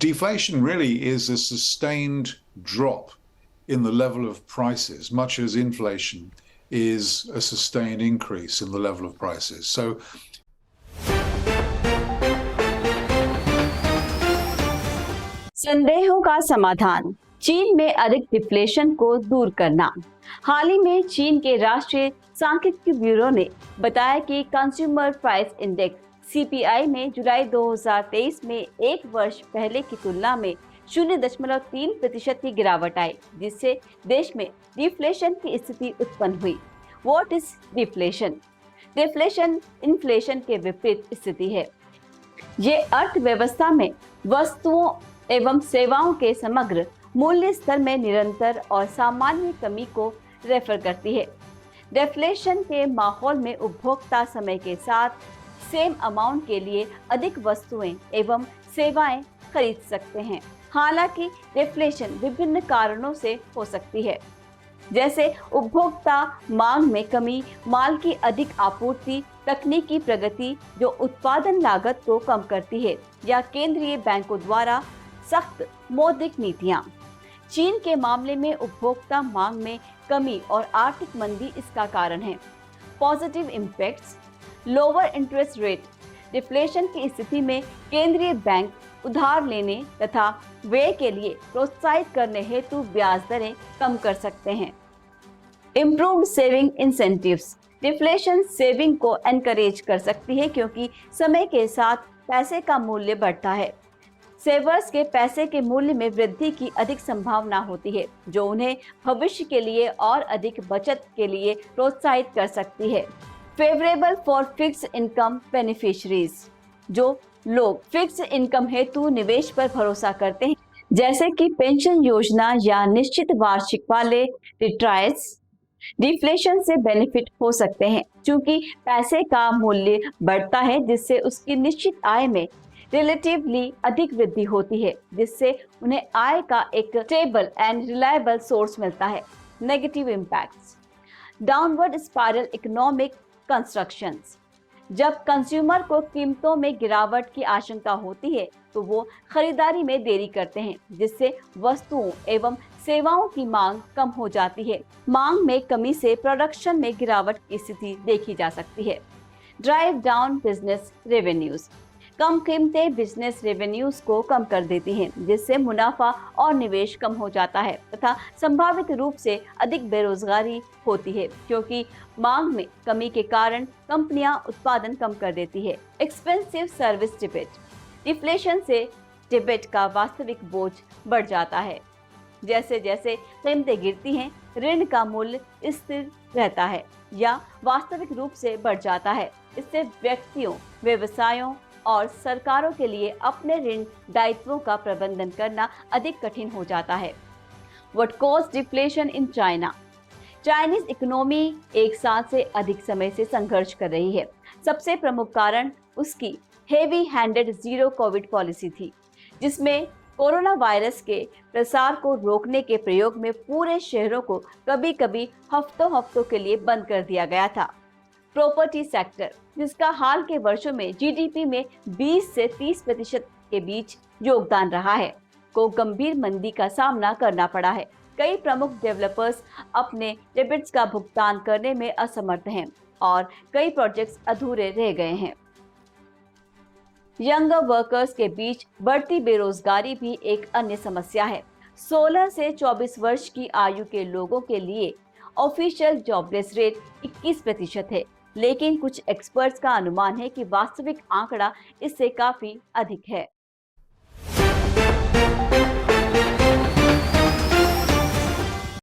Deflation really is a sustained drop in the level of prices, much as inflation is a sustained increase in the level of prices. So संदेहों का समाधान, चीन में अधिक deflation को दूर करना। हाल ही में चीन के राष्ट्रीय सांख्यिकी ब्यूरो ने बताया कि कंज्यूमर प्राइस इंडेक्स सीपीआई में जुलाई 2023 में एक वर्ष पहले की तुलना में 0.3% की गिरावट आई, जिससे देश में डिफ्लेशन की स्थिति उत्पन्न हुई। What is deflation? Deflation inflation के विपरीत स्थिति है। ये अर्थव्यवस्था में वस्तुओं एवं सेवाओं के समग्र मूल्य स्तर में निरंतर और सामान्य कमी को रेफर करती है। डिफ्लेशन के माहौल में उपभोक्ता समय के साथ सेम अमाउंट के लिए अधिक वस्तुएं एवं सेवाएं खरीद सकते हैं। हालांकि डिफ्लेशन विभिन्न कारणों से हो सकती है, जैसे उपभोक्ता मांग में कमी, माल की अधिक आपूर्ति, तकनीकी प्रगति जो उत्पादन लागत को कम करती है, या केंद्रीय बैंकों द्वारा सख्त मौद्रिक नीतियां। चीन के मामले में उपभोक्ता मांग में कमी और आर्थिक मंदी इसका कारण है। Positive impacts, lower interest rate. Deflation की स्थिति में केंद्रीय बैंक उधार लेने तथा व्यय के लिए प्रोत्साहित करने हेतु ब्याज दरें कम कर सकते हैं। Improved saving incentives. Deflation saving को एनकरेज कर सकती है क्योंकि समय के साथ पैसे का मूल्य बढ़ता है। सेवर्स के पैसे के मूल्य में वृद्धि की अधिक संभावना होती है, जो उन्हें भविष्य के लिए और अधिक बचत के लिए प्रोत्साहित कर सकती है। Favourable for fix income beneficiaries. जो लोग फिक्स इनकम हेतु निवेश पर भरोसा करते हैं, जैसे कि पेंशन योजना या निश्चित वार्षिक वाले रिटायर्स, डिफ्लेशन से बेनिफिट हो सकते हैं, क्योंकि पैसे का मूल्य बढ़ता है जिससे उसकी निश्चित आय में रिलेटिवली अधिक वृद्धि होती है, जिससे उन्हें आय का एक स्टेबल एंड रिलायबल सोर्स मिलता है। Negative impacts. Downward spiral economic constructions. जब कंज्यूमर को कीमतों में गिरावट की आशंका होती है तो वो खरीदारी में देरी करते हैं, जिससे वस्तुओं एवं सेवाओं की मांग कम हो जाती है। मांग में कमी से प्रोडक्शन में गिरावट की स्थिति देखी जा सकती है। Drive down business revenues. कम कीमतें बिजनेस रेवेन्यूज को कम कर देती हैं, जिससे मुनाफा और निवेश कम हो जाता है तथा संभावित रूप से अधिक बेरोजगारी होती है, क्योंकि मांग में कमी के कारण कंपनियां उत्पादन कम कर देती है। Expensive service debate. डिफ्लेशन से डिबेट का वास्तविक बोझ बढ़ जाता है। जैसे जैसे कीमतें गिरती हैं, ऋण का मूल्य स्थिर रहता है या वास्तविक रूप से बढ़ जाता है। इससे व्यक्तियों, व्यवसायों और सरकारों के लिए अपने ऋण दायित्वों का प्रबंधन करना अधिक कठिन हो जाता है। What caused deflation in China? Chinese economy एक साल से अधिक समय से संघर्ष कर रही है। सबसे प्रमुख कारण उसकी heavy handed zero Covid policy थी, जिसमें कोरोना वायरस के प्रसार को रोकने के प्रयोग में पूरे शहरों को कभी कभी हफ्तों के लिए बंद कर दिया गया था। प्रॉपर्टी सेक्टर, जिसका हाल के वर्षों में जीडीपी में 20 से 30% के बीच योगदान रहा है, को गंभीर मंदी का सामना करना पड़ा है। कई प्रमुख डेवलपर्स अपने डेबिट्स का भुगतान करने में असमर्थ हैं और कई प्रोजेक्ट्स अधूरे रह गए हैं। यंगर वर्कर्स के बीच बढ़ती बेरोजगारी भी एक अन्य समस्या है। 16 से 24 वर्ष की आयु के लोगों के लिए ऑफिशियल जॉबलेस रेट 21% है, लेकिन कुछ एक्सपर्ट्स का अनुमान है कि वास्तविक आंकड़ा इससे काफी अधिक है।